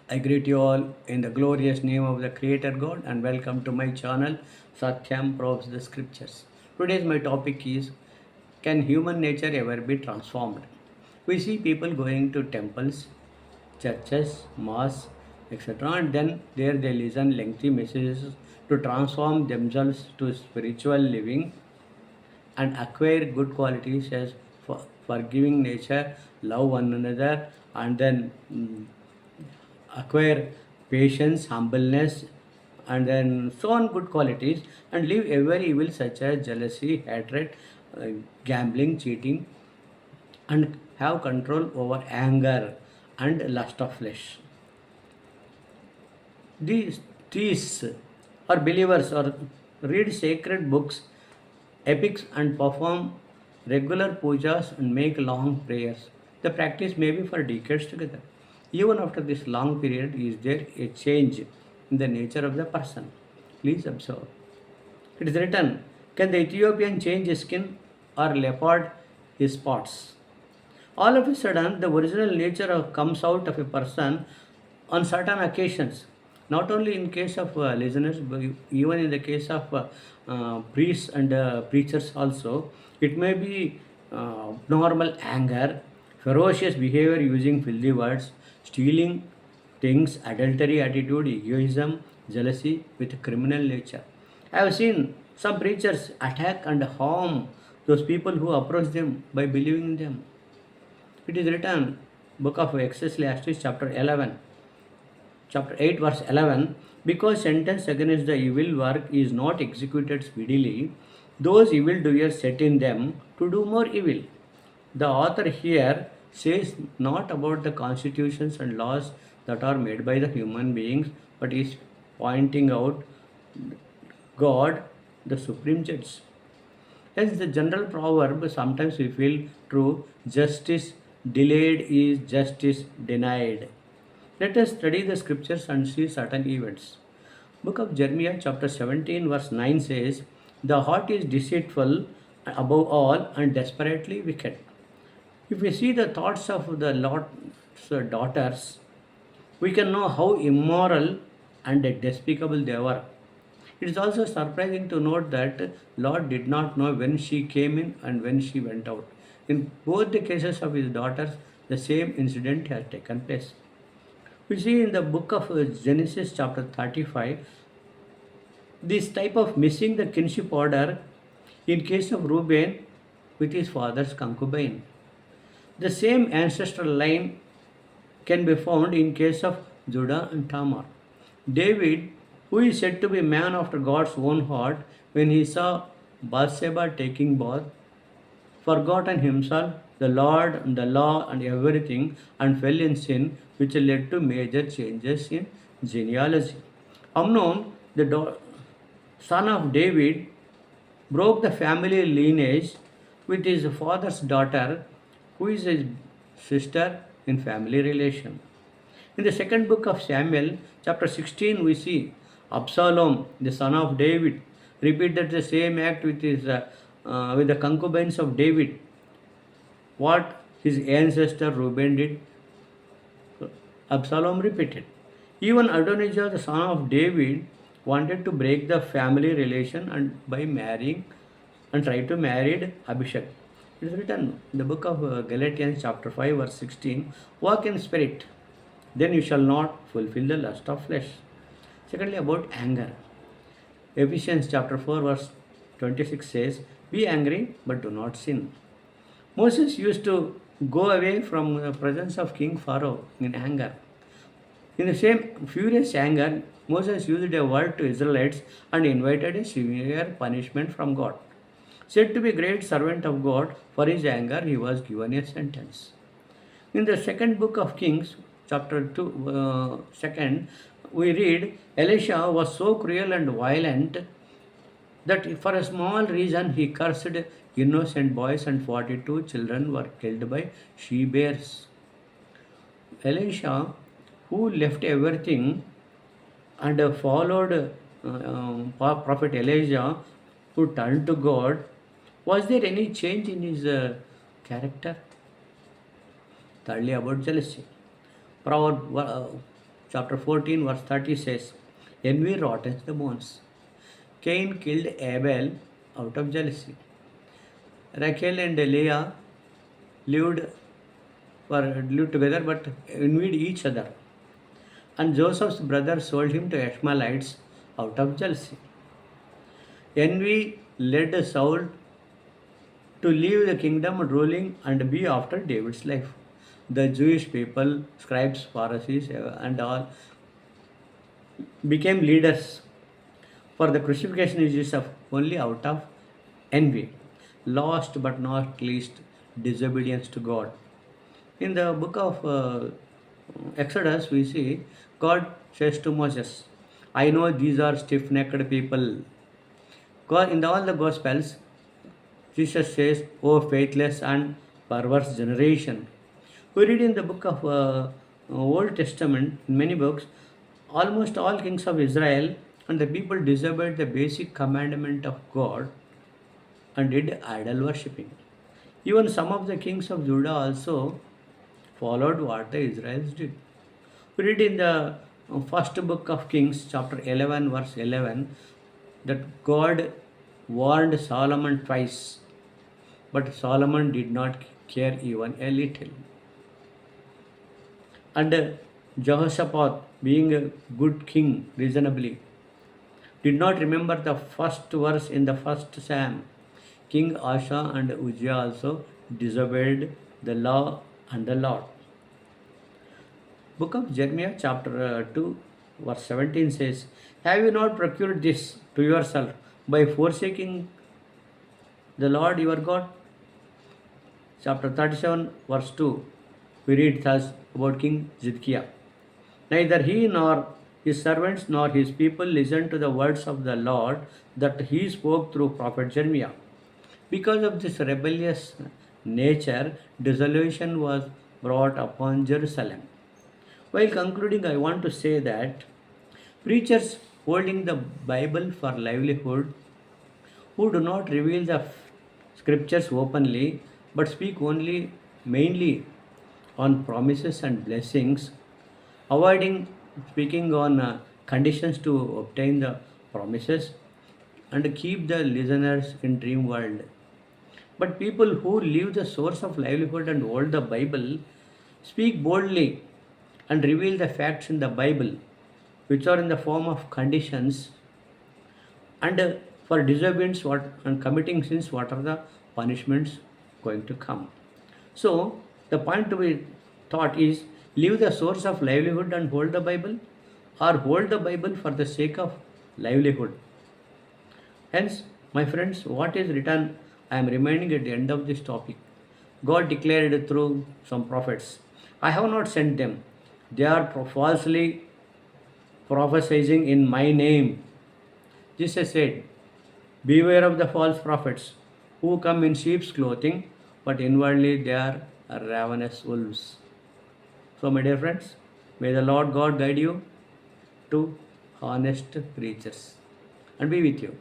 I greet you all in the glorious name of the Creator God and welcome to my channel Satyam Probes the Scriptures. Today's my topic is, can human nature ever be transformed? We see people going to temples, churches, mosques, etc. and then there they listen lengthy messages to transform themselves to spiritual living and acquire good qualities as forgiving nature, love one another, and then acquire patience, humbleness, and then so on good qualities, and leave every evil such as jealousy, hatred, uh, gambling, cheating, and have control over anger and lust of flesh. These thieves or believers or read sacred books, epics, and perform regular pujas and make long prayers. The practice may be for decades together. Even after this long period, is there a change in the nature of the person? Please observe. It is written, can the Ethiopian change his skin or leopard his spots? All of a sudden, the original nature comes out of a person on certain occasions. Not only in case of listeners, but even in the case of priests and preachers also, it may be normal anger, ferocious behavior using filthy words, stealing things, adultery attitude, egoism, jealousy with criminal nature. I have seen some preachers attack and harm those people who approach them by believing in them. It is written, book of Ecclesiastes, chapter 8, verse 11, because sentence against the evil work is not executed speedily, those evildoers set in them to do more evil. The author here says not about the constitutions and laws that are made by the human beings, but is pointing out God, the supreme judge. Hence, the general proverb sometimes we feel true, justice delayed is justice denied. Let us study the scriptures and see certain events. Book of Jeremiah, chapter 17, verse 9 says, the heart is deceitful above all and desperately wicked. If we see the thoughts of the Lord's daughters, we can know how immoral and despicable they were. It is also surprising to note that Lord did not know when she came in and when she went out. In both the cases of his daughters, the same incident has taken place. We see in the book of Genesis, chapter 35, this type of missing the kinship order in case of Reuben with his father's concubine. The same ancestral line can be found in case of Judah and Tamar. David, who is said to be a man after God's own heart, when he saw Bathsheba taking bath, forgotten himself, the Lord and the law and everything, and fell in sin, which led to major changes in genealogy. Amnon, the son of David, broke the family lineage with his father's daughter, who is his sister in family relation. In the second book of Samuel, chapter 16, we see Absalom, the son of David, repeated the same act with the concubines of David. What his ancestor Reuben did, Absalom repeated. Even Adonijah, the son of David, wanted to break the family relation and by marrying and tried to marry Abishag. It is written in the book of Galatians, chapter 5, verse 16, walk in spirit, then you shall not fulfill the lust of flesh. Secondly, about anger. Ephesians chapter 4, verse 26 says, be angry, but do not sin. Moses used to go away from the presence of King Pharaoh in anger. In the same furious anger, Moses used a word to Israelites and invited a severe punishment from God. Said to be great servant of God, for his anger he was given a sentence. In the second book of Kings, chapter 2, second, we read, Elisha was so cruel and violent that for a small reason he cursed innocent boys and 42 children were killed by she bears. Elisha, who left everything and followed Prophet Elijah, who turned to God, was there any change in his character? Thirdly, about jealousy. Proverb chapter 14, verse 30 says, envy rottens the bones. Cain killed Abel out of jealousy. Rachel and Leah lived lived together but envied each other. And Joseph's brother sold him to Ishmaelites out of jealousy. Envy led Saul to leave the kingdom ruling and be after David's life. The Jewish people, scribes, Pharisees, and all became leaders for the crucifixion is of only out of envy. Last but not least, disobedience to God. In the book of Exodus, we see God says to Moses, I know these are stiff necked people. God, in all the Gospels, Jesus says, O faithless and perverse generation. We read in the book of Old Testament, in many books, almost all kings of Israel and the people disobeyed the basic commandment of God and did idol worshipping. Even some of the kings of Judah also followed what the Israelites did. We read in the first book of Kings, chapter 11, verse 11, that God warned Solomon twice, but Solomon did not care even a little. And Jehoshaphat, being a good king reasonably, did not remember the first verse in the first Psalm. King Asa and Uzziah also disobeyed the law and the Lord. Book of Jeremiah, chapter 2, verse 17 says, have you not procured this to yourself by forsaking the Lord your God? Chapter 37, verse 2, we read thus about King Zidkiah. Neither he nor his servants nor his people listened to the words of the Lord that he spoke through prophet Jeremiah. Because of this rebellious nature, desolation was brought upon Jerusalem. While concluding, I want to say that preachers holding the Bible for livelihood, who do not reveal the scriptures openly but speak only mainly on promises and blessings, avoiding speaking on conditions to obtain the promises and keep the listeners in dream world. But people who leave the source of livelihood and hold the Bible speak boldly and reveal the facts in the Bible, which are in the form of conditions, and for disobedience what and committing sins, what are the punishments going to come. So the point to be thought is, leave the source of livelihood and hold the Bible, or hold the Bible for the sake of livelihood. Hence, my friends, what is written, I am reminding at the end of this topic. God declared through some prophets, I have not sent them. They are falsely prophesying in my name. Jesus said, beware of the false prophets who come in sheep's clothing, but inwardly they are ravenous wolves. So, my dear friends, may the Lord God guide you to honest preachers and be with you.